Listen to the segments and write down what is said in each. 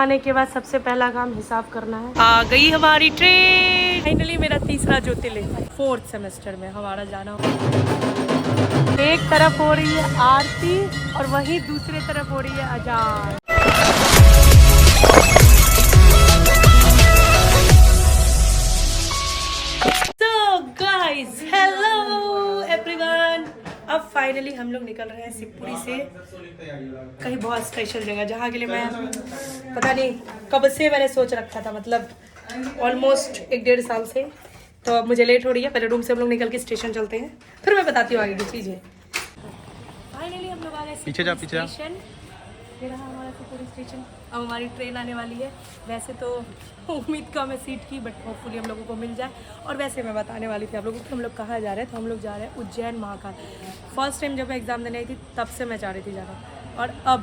आने के बाद सबसे पहला काम हिसाब करना है। आ गई हमारी ट्रेन। फाइनली मेरा तीसरा ज्योतिर्लिंग 4th सेमेस्टर में हमारा जाना होगा। एक तरफ हो रही है आरती और वहीं दूसरी तरफ हो रही है अजान। तो गाइस हेलो एवरीवन, अब फाइनली हम लोग निकल रहे हैं शिवपुरी से कहीं बहुत स्पेशल जगह, जहाँ के लिए मैं पता नहीं कब से मैंने सोच रखा था, मतलब ऑलमोस्ट 1-1.5 साल से। तो अब मुझे लेट हो रही है, पहले रूम से हम लोग निकल के स्टेशन चलते हैं, फिर मैं बताती हूँ आगे की चीज़ें। फाइनली हम लोग आ गए स्टेशन। ये रहा हमारा शिवपुरी स्टेशन। अब हमारी ट्रेन आने वाली है। वैसे तो उम्मीद कम है सीट की, बट होपफुली हम लोगों को मिल जाए। और वैसे मैं बताने वाली थी आप लोगों को हम लोग कहाँ जा रहे हैं। तो हम लोग जा रहे हैं उज्जैन महाकाल। फर्स्ट टाइम जब मैं एग्ज़ाम देने आई थी तब से मैं चाह रही थी जाना, और अब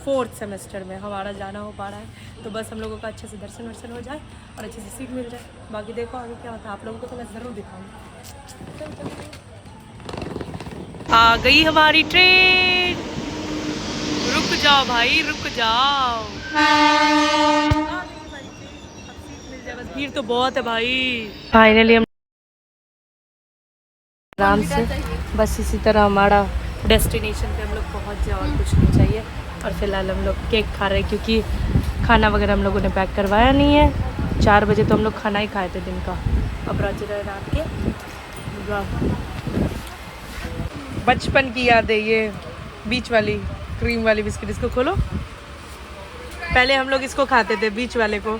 4th सेमेस्टर में हमारा जाना हो पा रहा है। तो बस हम लोगों का अच्छे से दर्शन वर्शन हो जाए और अच्छे से सीट मिल जाए। बाकी देखो आगे क्या होता है, आप लोगों को तो मैं ज़रूर दिखाऊँगी। आ गई हमारी ट्रेन। रुक जाओ भाई, रुक जाओ। बस भीड़ तो बहुत है भाई। फाइनली हम आराम से बस इसी तरह हमारा डेस्टिनेशन पे हम लोग पहुंच जाए, और कुछ नहीं चाहिए। और फिलहाल हम लोग केक खा रहे हैं क्योंकि खाना वगैरह हम लोगों ने पैक करवाया नहीं है। 4 बजे तो हम लोग खाना ही खाए थे दिन का। अब बज रहे रात के। बचपन की याद है ये, बीच वाली क्रीम वाली बिस्किट। इसको खोलो। पहले हम लोग इसको खाते थे, बीच वाले को,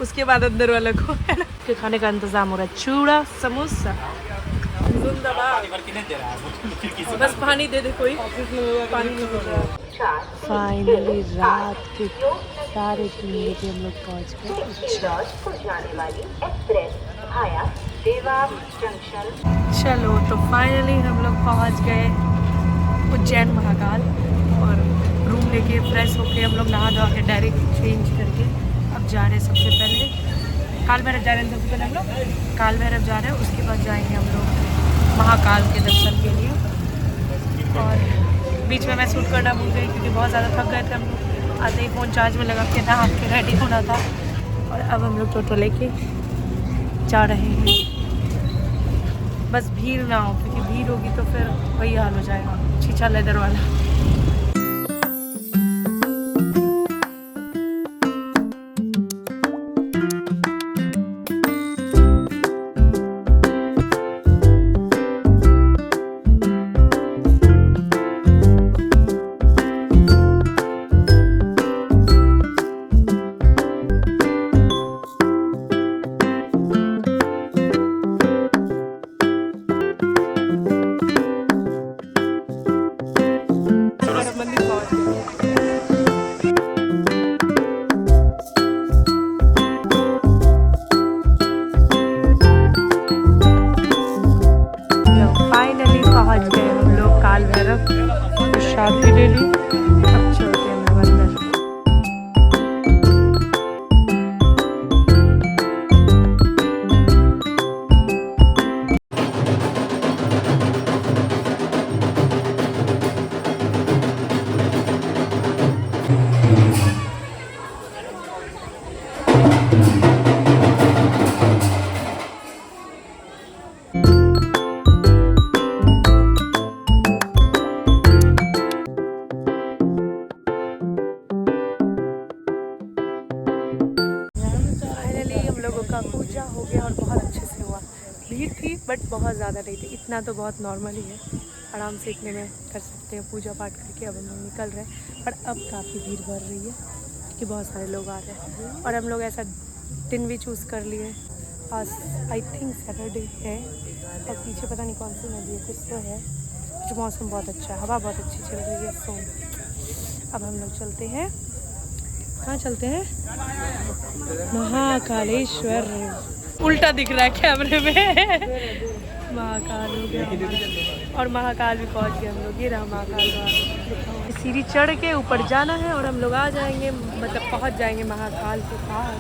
उसके बाद अंदर वाले को, है ना। के खाने का इंतजाम हो रहा है। चूड़ा समोसा बस पानी दे दे कोई, पानी नहीं मिल रहा। फाइनली रात के 3:30 बजे हम लोग पहुँच गए। चलो तो फाइनली हम लोग पहुँच गए उज्जैन महाकाल। और रूम लेके फ्रेश होके हम लोग नहा धो के डायरेक्ट चेंज करके अब जा रहे हैं। सबसे पहले काल भैरव जा रहे हैं। सबसे पहले हम लोग काल भैरव जा रहे हैं, उसके बाद जाएंगे हम लोग महाकाल के दर्शन के लिए। और बीच में मैं शूट करना भूल गई क्योंकि बहुत ज़्यादा थक गए थे हम लोग। आते ही फ़ोन चार्ज में लगा के नहा के रेडी होना था। और अब हम लोग टोटो लेके जा रहे हैं। बस भीड़ ना हो, क्योंकि भीड़ होगी तो फिर वही हाल हो जाएगा, छीछा लेदर वाला। फाइनली पहुंच गए हम लोग काल भैरव। प्रसाद भी ले ली, अब चलते हैं अंदर। का पूजा हो गया और बहुत अच्छे से हुआ। भीड़ थी बट बहुत ज़्यादा नहीं थी, इतना तो बहुत नॉर्मल ही है, आराम से इतने में कर सकते हैं पूजा पाठ करके। अब हम लोग निकल रहे हैं, पर अब काफ़ी भीड़ बढ़ रही है कि बहुत सारे लोग आ रहे हैं। और हम लोग ऐसा दिन भी चूज़ कर लिए, आज आई थिंक सैटरडे है, और पीछे पता नहीं कौन सी नदी है, कुछ तो है। जो मौसम बहुत अच्छा है, हवा बहुत अच्छी चल रही है। सो अब हम लोग चलते हैं, कहाँ चलते हैं? महाकालेश्वर। उल्टा दिख रहा है कैमरे में। महाकाल हो गया और महाकाल भी पहुंच गए हम लोग। ये रहा महाकाल द्वार। सीढ़ी चढ़ के ऊपर जाना है और हम लोग आ जाएंगे, मतलब पहुंच जाएंगे महाकाल के पास।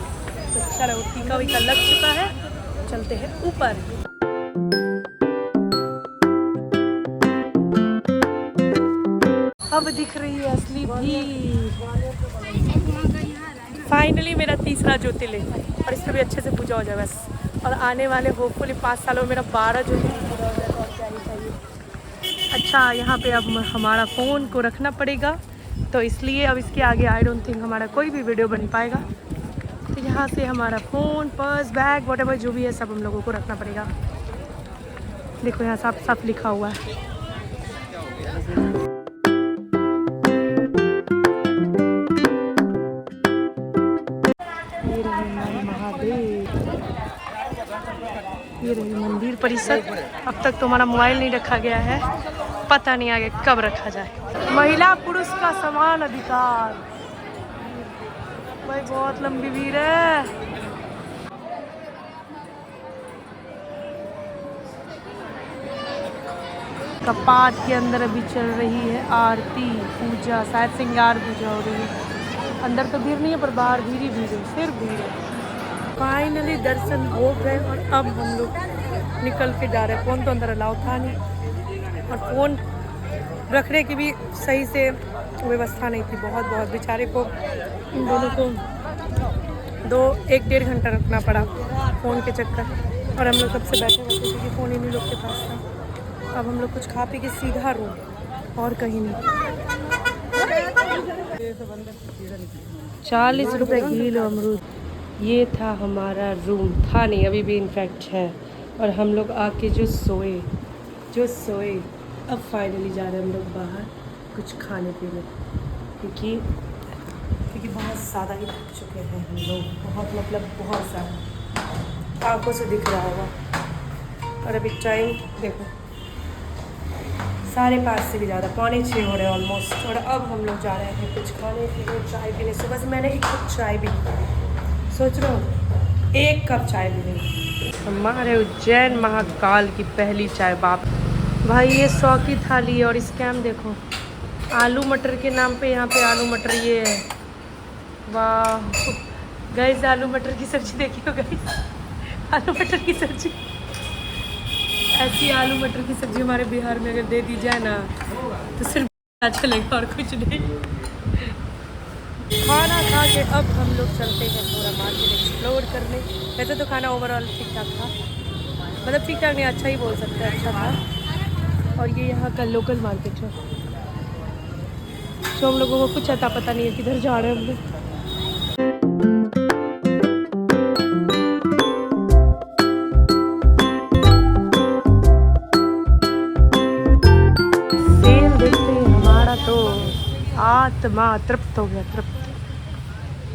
तो चलो टीका वीका लग चुका है, चलते हैं ऊपर। अब दिख रही है असली भीड़। फाइनली मेरा तीसरा ज्योतिर्लिंग और इसमें भी अच्छे से पूजा हो जाए बस। और आने वाले होपफुली 5 सालों में मेरा 12 ज्योतिर्लिंग पूरा हो जाएगा और क्या ही चाहिए। अच्छा यहाँ पे अब हमारा फ़ोन को रखना पड़ेगा, तो इसलिए अब इसके आगे आई डोंट थिंक हमारा कोई भी वीडियो बन पाएगा। तो यहाँ से हमारा फ़ोन, पर्स, बैग, व्हाटएवर जो भी है सब हम लोगों को रखना पड़ेगा। देखो यहाँ साफ साफ लिखा हुआ है। ये रही मंदिर परिसर। अब तक तो हमारा मोबाइल नहीं रखा गया है, पता नहीं आगे कब रखा जाए। महिला पुरुष का समान अधिकार। भाई बहुत लंबी भीड़ है। कपाट के अंदर अभी चल रही है आरती, पूजा, शायद श्रृंगार पूजा हो रही है। अंदर तो भीड़ नहीं है पर बाहर भीड़ ही भीड़ है, सिर्फ भीड़ है। फाइनली दर्शन हो गए और अब हम लोग निकल के जा रहे हैं। फ़ोन तो अंदर अलाउ था नहीं और फ़ोन रखने की भी सही से व्यवस्था नहीं थी। बहुत बेचारे को, इन दोनों को 1-1.5 घंटा रखना पड़ा फ़ोन के चक्कर। और हम लोग कब से बैठे हुए थे क्योंकि फ़ोन इन्हीं लोग के पास था। अब हम लोग कुछ खा पी के सीधा रूम, और कहीं नहीं। 40 रुपये किलो अमरूद। ये था हमारा रूम, था नहीं अभी भी इनफैक्ट है। और हम लोग आके जो सोए अब फाइनली जा रहे हैं हम लोग बाहर कुछ खाने पीने, क्योंकि बहुत ज़्यादा ही थक चुके हैं हम लोग। बहुत ज़्यादा आंखों से दिख रहा होगा। और अभी टाइम देखो 5:30 से भी ज़्यादा, 5:45 हो रहे हैं ऑलमोस्ट। और अब हम लोग जा रहे हैं कुछ खाने पीने, चाय पीने। सुबह से मैंने एक कप चाय भी, सोच रहा हूँ 1 कप चाय भी नहीं। हमारे उज्जैन महाकाल की पहली चाय। बाप भाई ये 100 की थाली है। और स्कैम देखो, आलू मटर के नाम पे यहाँ पे आलू मटर ये है। वाह गाइस, आलू मटर की सब्जी देखियो गाइस, आलू मटर की सब्जी। ऐसी आलू मटर की सब्जी हमारे बिहार में अगर दे दी जाए ना तो सिर्फ अच्छा लगेगा और कुछ नहीं। खाना खा के अब हम लोग चलते हैं पूरा मार्केट एक्सप्लोर करने। वैसे तो खाना ओवरऑल ठीक ठाक था, मतलब ठीक ठाक नहीं, अच्छा ही बोल सकते हैं, अच्छा था। और ये यहाँ का लोकल मार्केट है, तो हम लोगों को कुछ अता पता नहीं है किधर जा रहे हैं हम लोग। सेल देखते हैं, हमारा तो आत्मा तृप्त हो गया, तृप्त।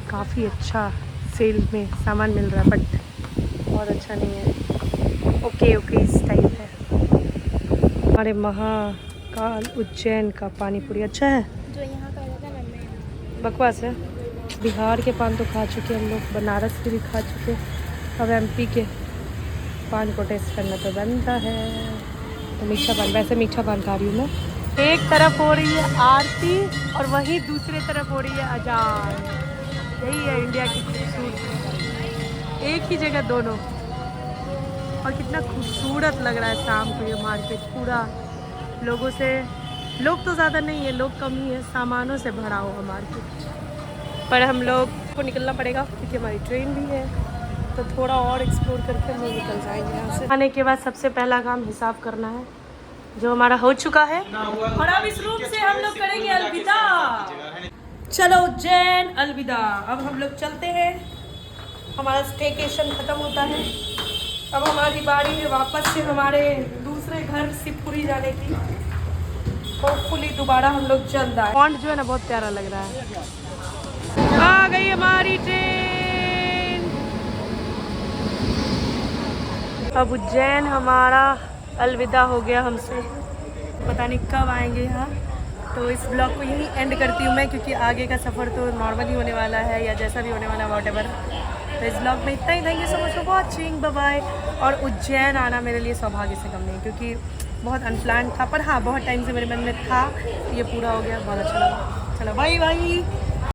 काफ़ी अच्छा सेल में सामान मिल रहा है, बट बहुत अच्छा नहीं है। ओके इस टाइप है। हमारे महाकाल उज्जैन का पानी पूरी अच्छा है, जो यहाँ का होगा ना, बकवास है। बिहार के पान तो खा चुके हम लोग, बनारस के भी खा चुके, अब MP के पान को टेस्ट करना तो बनता है। तो मीठा पान, वैसे मीठा पान खा रही हूँ मैं। एक तरफ हो रही है आरती और वहीं दूसरे तरफ हो रही है अजान। यही है इंडिया की खूबसूरती, एक ही जगह दोनों। और कितना खूबसूरत लग रहा है शाम को ये मार्केट पूरा लोगों से। लोग तो ज़्यादा नहीं है, लोग कम ही है, सामानों से भरा हुआ मार्केट। पर हम लोग को निकलना पड़ेगा क्योंकि हमारी ट्रेन भी है, तो थोड़ा और एक्सप्लोर करके हम लोग निकल जाएंगे यहाँ से। आने के बाद सबसे पहला काम हिसाब करना है, जो हमारा हो चुका है। और अब इस रूम से हम लोग करेंगे अलविदा। चलो उज्जैन अलविदा। अब हम लोग चलते हैं, हमारा स्टेकेशन ख़त्म होता है। अब हमारी बारी है वापस से हमारे दूसरे घर शिवपुरी जाने की। होपफुली दोबारा हम लोग जल्द आए। फॉन्ट जो है ना बहुत प्यारा लग रहा है। आ गई हमारी ट्रेन। अब उज्जैन हमारा अलविदा हो गया हमसे, पता नहीं कब आएंगे यहाँ। तो इस ब्लॉग को यहीं एंड करती हूँ मैं, क्योंकि आगे का सफ़र तो नॉर्मल ही होने वाला है या जैसा भी होने वाला है, वॉटेवर। तो इस ब्लॉग में इतना ही। Thank you so much for watching, bye bye. और उज्जैन आना मेरे लिए सौभाग्य से कम नहीं, क्योंकि बहुत अनप्लान था, पर हाँ बहुत टाइम से मेरे मन में था, ये पूरा हो गया, बहुत अच्छा लगा। चलो बाय बाय।